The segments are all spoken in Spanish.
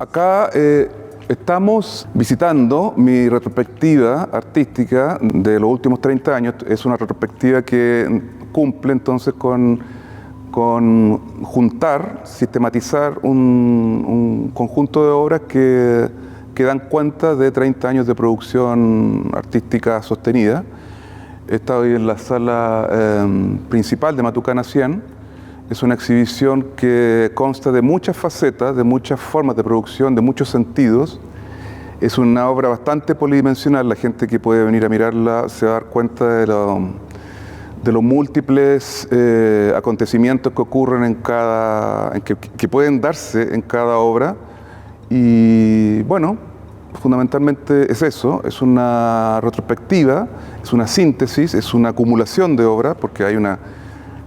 Acá estamos visitando mi retrospectiva artística de los últimos 30 años. Es una retrospectiva que cumple entonces con juntar, sistematizar un conjunto de obras que dan cuenta de 30 años de producción artística sostenida. He estado hoy en la sala principal de Matucana 100. Es una exhibición que consta de muchas facetas, de muchas formas de producción, de muchos sentidos. Es una obra bastante polidimensional. La gente que puede venir a mirarla se va a dar cuenta de los múltiples acontecimientos que ocurren que pueden darse en cada obra. Y bueno, fundamentalmente es eso, es una retrospectiva, es una síntesis, es una acumulación de obras, porque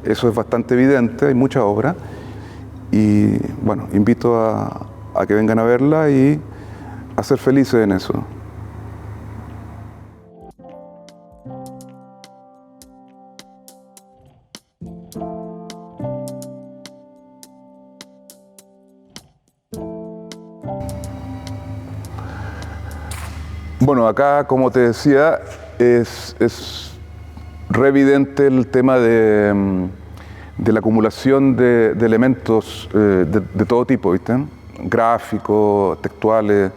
eso es bastante evidente, hay mucha obra. Y bueno, invito a que vengan a verla y a ser felices en eso. Bueno, acá, como te decía, es re evidente el tema de la acumulación de elementos de todo tipo, ¿viste? Gráficos, textuales,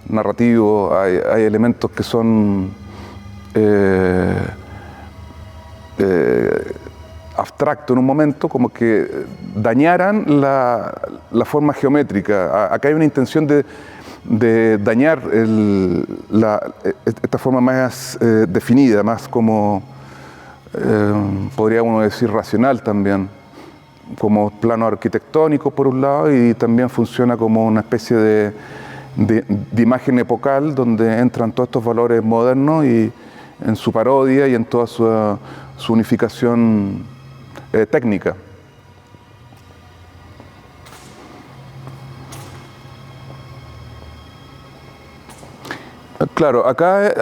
narrativos. Hay elementos que son abstractos en un momento, como que dañaran la forma geométrica. Acá hay una intención de dañar esta forma más definida, más como, podría uno decir, racional también, como plano arquitectónico por un lado, y también funciona como una especie de imagen epocal donde entran todos estos valores modernos y en su parodia y en toda su unificación técnica. Claro, acá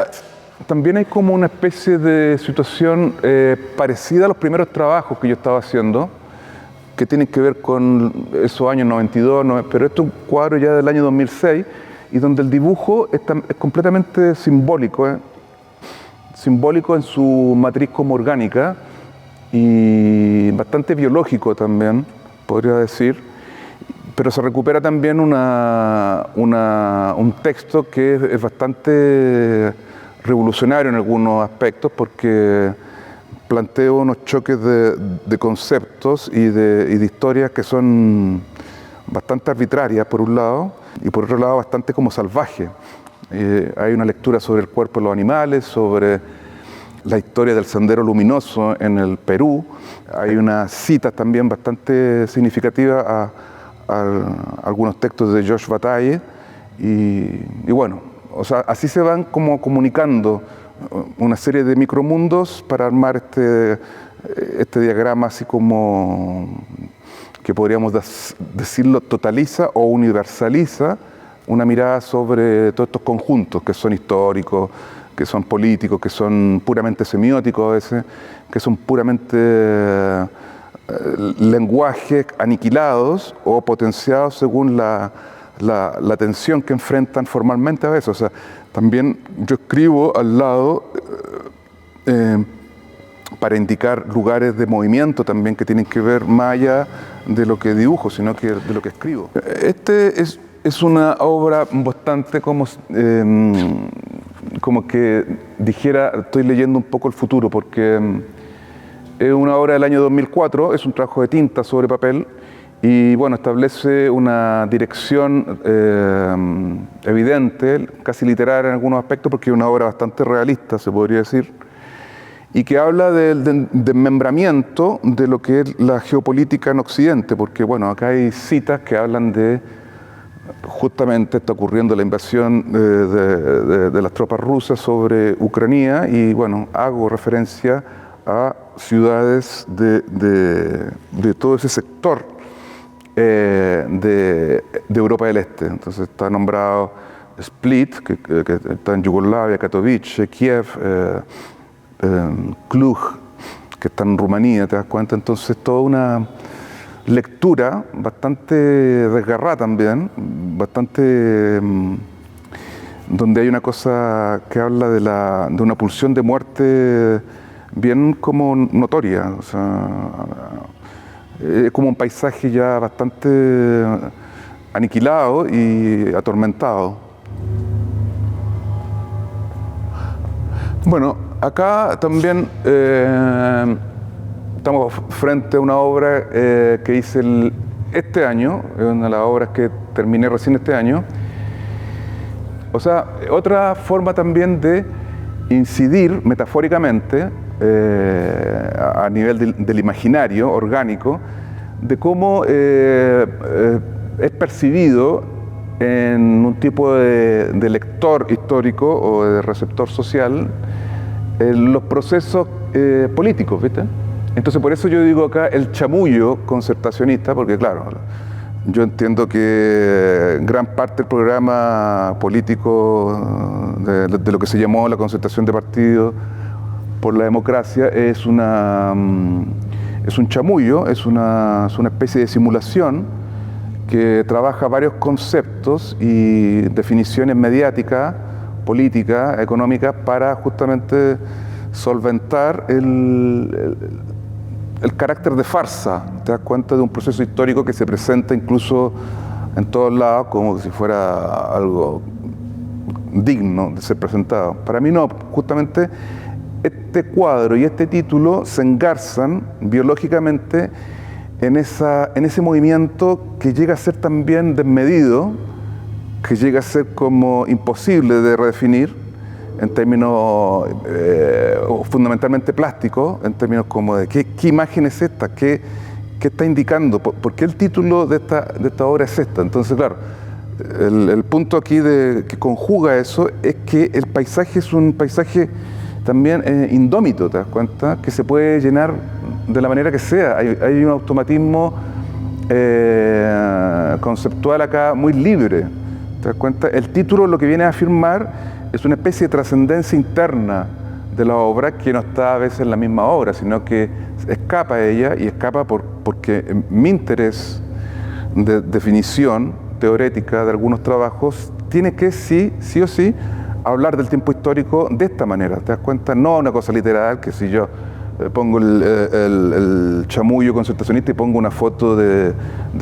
también hay como una especie de situación parecida a los primeros trabajos que yo estaba haciendo, que tienen que ver con esos años 92, pero esto es un cuadro ya del año 2006, y donde el dibujo es completamente simbólico, simbólico en su matriz como orgánica, y bastante biológico también, podría decir. Pero se recupera también un texto que es bastante revolucionario en algunos aspectos, porque plantea unos choques de conceptos y de historias que son bastante arbitrarias por un lado, y por otro lado bastante como salvaje. Hay una lectura sobre el cuerpo de los animales, sobre la historia del sendero luminoso en el Perú. Hay unas citas también bastante significativas a algunos textos de Georges Bataille, y bueno, o sea, así se van como comunicando una serie de micromundos para armar este diagrama, así como que podríamos decirlo, totaliza o universaliza una mirada sobre todos estos conjuntos que son históricos, que son políticos, que son puramente semióticos a veces, que son puramente lenguajes aniquilados o potenciados según la tensión que enfrentan formalmente a veces. O sea, también yo escribo al lado para indicar lugares de movimiento también que tienen que ver más allá de lo que dibujo, sino que de lo que escribo. Es una obra bastante como que dijera, estoy leyendo un poco el futuro, porque es una obra del año 2004, es un trabajo de tinta sobre papel, y bueno, establece una dirección evidente, casi literaria en algunos aspectos, porque es una obra bastante realista, se podría decir, y que habla del desmembramiento de lo que es la geopolítica en Occidente, porque bueno, acá hay citas que hablan de, justamente está ocurriendo la invasión de las tropas rusas sobre Ucrania, y bueno, hago referencia a ciudades de todo ese sector de Europa del Este. Entonces está nombrado Split, que está en Yugoslavia, Katowice, Kiev, Cluj, que está en Rumanía, ¿te das cuenta? Entonces toda lectura bastante desgarrada también, bastante donde hay una cosa que habla de una pulsión de muerte bien como notoria, o sea, es como un paisaje ya bastante aniquilado y atormentado. Bueno, acá también estamos frente a una obra que hice este año, es una de las obras que terminé recién este año. O sea, otra forma también de incidir metafóricamente a nivel del imaginario orgánico, de cómo es percibido en un tipo de lector histórico o de receptor social los procesos políticos, ¿viste? Entonces por eso yo digo acá el chamullo concertacionista, porque claro, yo entiendo que gran parte del programa político de lo que se llamó la concertación de partidos por la democracia es un chamullo, es una especie de simulación que trabaja varios conceptos y definiciones mediáticas, políticas, económicas para justamente solventar el carácter de farsa, te das cuenta, de un proceso histórico que se presenta incluso en todos lados como si fuera algo digno de ser presentado. Para mí no, justamente este cuadro y este título se engarzan biológicamente en ese movimiento que llega a ser también desmedido, que llega a ser como imposible de redefinir en términos fundamentalmente plásticos, en términos como de qué imagen es esta, qué está indicando, por qué el título de esta obra es esta. Entonces, claro, el punto aquí que conjuga eso es que el paisaje es un paisaje también indómito, ¿te das cuenta? Que se puede llenar de la manera que sea. Hay un automatismo conceptual acá muy libre, ¿te das cuenta? El título lo que viene a afirmar es una especie de trascendencia interna de la obra que no está a veces en la misma obra, sino que escapa a ella y escapa porque mi interés de definición teórica de algunos trabajos tiene que sí o sí hablar del tiempo histórico de esta manera, ¿te das cuenta? No una cosa literal, que si yo pongo el chamullo concertacionista y pongo una foto de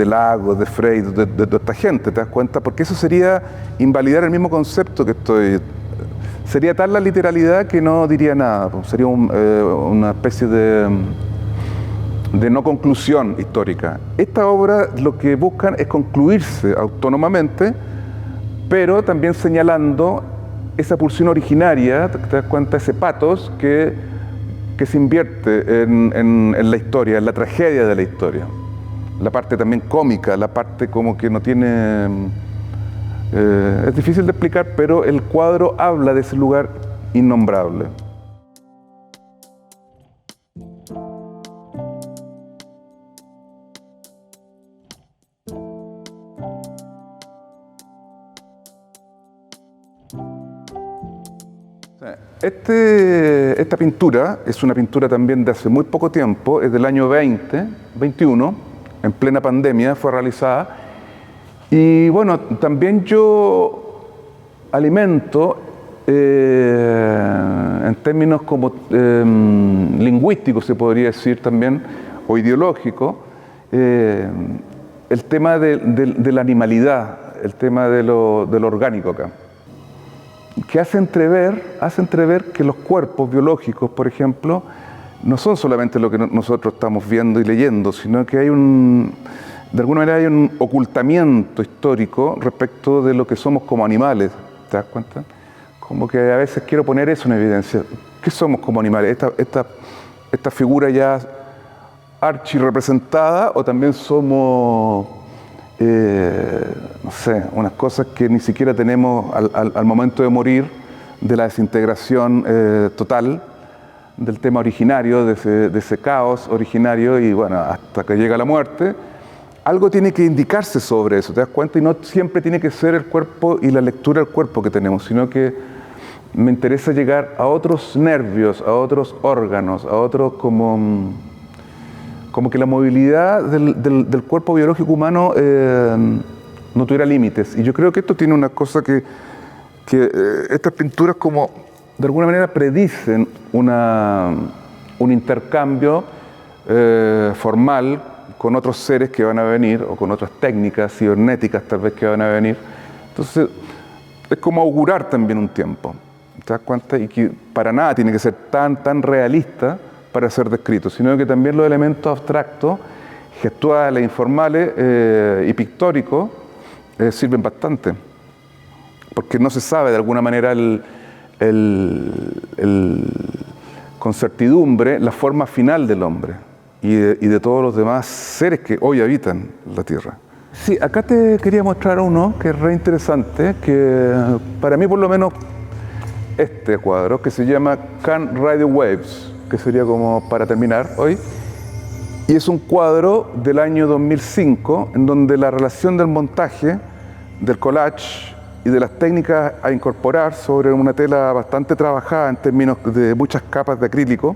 Lagos, de Frey, de toda esta gente, ¿te das cuenta? Porque eso sería invalidar el mismo concepto que sería tal la literalidad que no diría nada, sería una especie de no conclusión histórica. Esta obra lo que buscan es concluirse autónomamente, pero también señalando esa pulsión originaria, te das cuenta, ese patos que se invierte en la historia, en la tragedia de la historia. La parte también cómica, la parte como que no tiene... es difícil de explicar, pero el cuadro habla de ese lugar innombrable. Esta pintura es una pintura también de hace muy poco tiempo, es del año 2021, en plena pandemia fue realizada. Y bueno, también yo alimento en términos como lingüísticos, se podría decir también, o ideológicos, el tema de la animalidad, el tema de lo orgánico acá, que hace entrever que los cuerpos biológicos, por ejemplo, no son solamente lo que nosotros estamos viendo y leyendo, sino que hay de alguna manera hay un ocultamiento histórico respecto de lo que somos como animales, ¿te das cuenta? Como que a veces quiero poner eso en evidencia. ¿Qué somos como animales? Esta figura ya archirrepresentada, o también somos, no sé, unas cosas que ni siquiera tenemos al momento de morir, de la desintegración total del tema originario, de ese caos originario, y bueno, hasta que llega la muerte. Algo tiene que indicarse sobre eso, ¿te das cuenta? Y no siempre tiene que ser el cuerpo y la lectura del cuerpo que tenemos, sino que me interesa llegar a otros nervios, a otros órganos, a otros como como que la movilidad del cuerpo biológico humano no tuviera límites. Y yo creo que esto tiene una cosa que estas pinturas como de alguna manera predicen un intercambio formal con otros seres que van a venir, o con otras técnicas cibernéticas tal vez que van a venir. Entonces, es como augurar también un tiempo, ¿te das cuenta? Y que para nada tiene que ser tan realista para ser descrito, sino que también los elementos abstractos, gestuales, informales y pictóricos sirven bastante, porque no se sabe de alguna manera con certidumbre la forma final del hombre y de todos los demás seres que hoy habitan la Tierra. Sí, acá te quería mostrar uno que es re interesante, que para mí por lo menos este cuadro, que se llama Can Radio Waves, que sería como para terminar hoy, y es un cuadro del año 2005 en donde la relación del montaje, del collage y de las técnicas a incorporar sobre una tela bastante trabajada en términos de muchas capas de acrílico,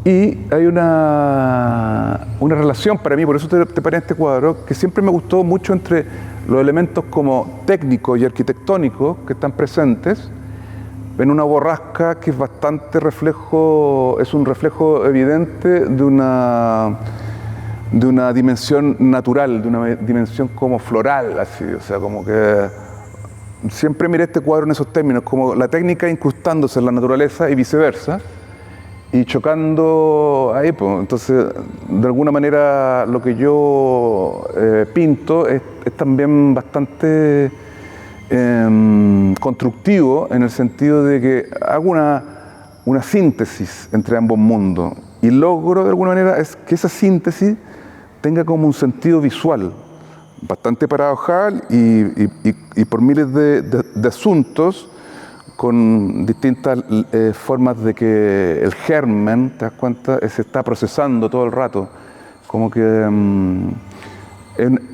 y hay una relación para mí, por eso te paré este cuadro, que siempre me gustó mucho entre los elementos como técnicos y arquitectónicos que están presentes en una borrasca que es bastante reflejo, es un reflejo evidente de una dimensión natural, de una dimensión como floral, así, o sea, como que siempre miré este cuadro en esos términos, como la técnica incrustándose en la naturaleza y viceversa, y chocando ahí, pues. Entonces, de alguna manera, lo que yo pinto es también bastante constructivo, en el sentido de que hago una síntesis entre ambos mundos, y logro de alguna manera es que esa síntesis tenga como un sentido visual, bastante paradojal y por miles de asuntos, con distintas formas de que el germen, ¿te das cuenta?, se está procesando todo el rato. Como que en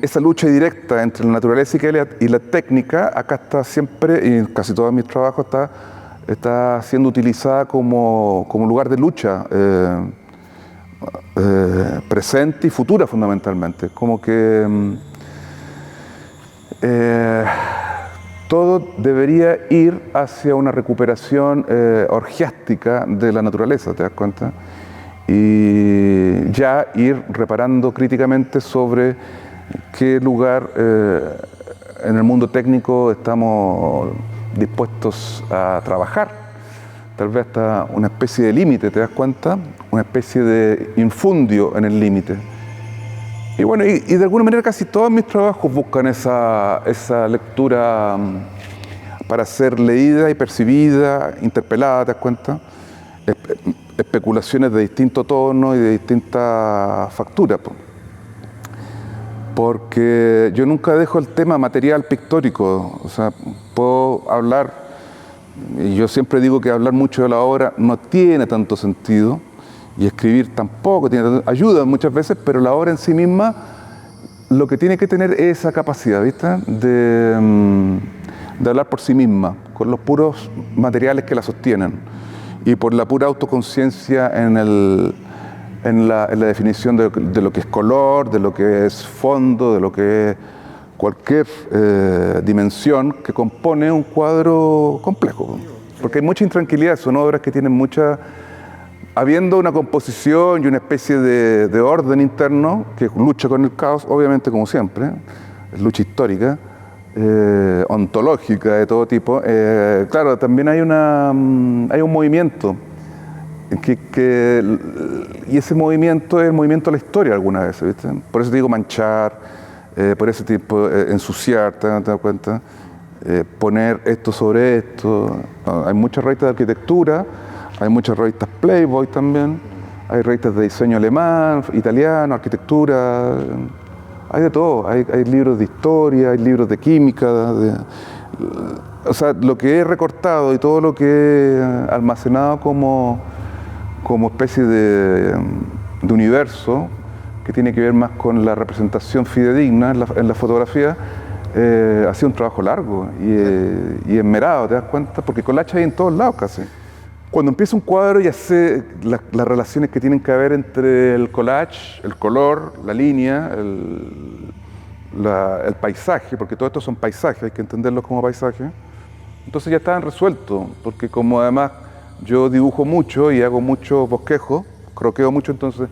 esa lucha directa entre la naturaleza y la técnica, acá está siempre, y en casi todos mis trabajos está siendo utilizada como lugar de lucha presente y futura fundamentalmente. Como que todo debería ir hacia una recuperación orgiástica de la naturaleza, ¿te das cuenta? Y ya ir reparando críticamente sobre qué lugar en el mundo técnico estamos dispuestos a trabajar. Tal vez hasta una especie de límite, ¿te das cuenta? Una especie de infundio en el límite. Y bueno, y de alguna manera casi todos mis trabajos buscan esa lectura para ser leída y percibida, interpelada, ¿te das cuenta? Especulaciones de distinto tono y de distinta factura. Porque yo nunca dejo el tema material pictórico, o sea, puedo hablar, y yo siempre digo que hablar mucho de la obra no tiene tanto sentido, y escribir tampoco ayuda muchas veces, pero la obra en sí misma lo que tiene que tener es esa capacidad, ¿viste?, de hablar por sí misma, con los puros materiales que la sostienen y por la pura autoconciencia en la definición de lo que es color, de lo que es fondo, de lo que es cualquier dimensión que compone un cuadro complejo. Porque hay mucha intranquilidad, son obras que tienen mucha... Habiendo una composición y una especie de orden interno que lucha con el caos, obviamente como siempre, es lucha histórica, ontológica de todo tipo, claro, también hay un movimiento, y ese movimiento es el movimiento de la historia algunas veces, ¿viste? Por eso te digo manchar, por ese tipo ensuciar, ¿te das cuenta? Poner esto sobre esto. Hay muchas revistas de arquitectura, hay muchas revistas Playboy también, hay revistas de diseño alemán, italiano, arquitectura, hay de todo, hay libros de historia, hay libros de química, o sea, lo que he recortado y todo lo que he almacenado como especie de universo que tiene que ver más con la representación fidedigna en la fotografía, ha sido un trabajo largo y esmerado, ¿te das cuenta? Porque collage hay en todos lados casi. Cuando empiezo un cuadro ya sé las relaciones que tienen que haber entre el collage, el color, la línea, el paisaje, porque todo esto son paisajes, hay que entenderlos como paisajes. Entonces ya estaban resueltos, porque como además yo dibujo mucho y hago mucho bosquejo, croqueo mucho, entonces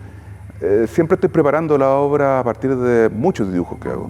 siempre estoy preparando la obra a partir de muchos dibujos que hago.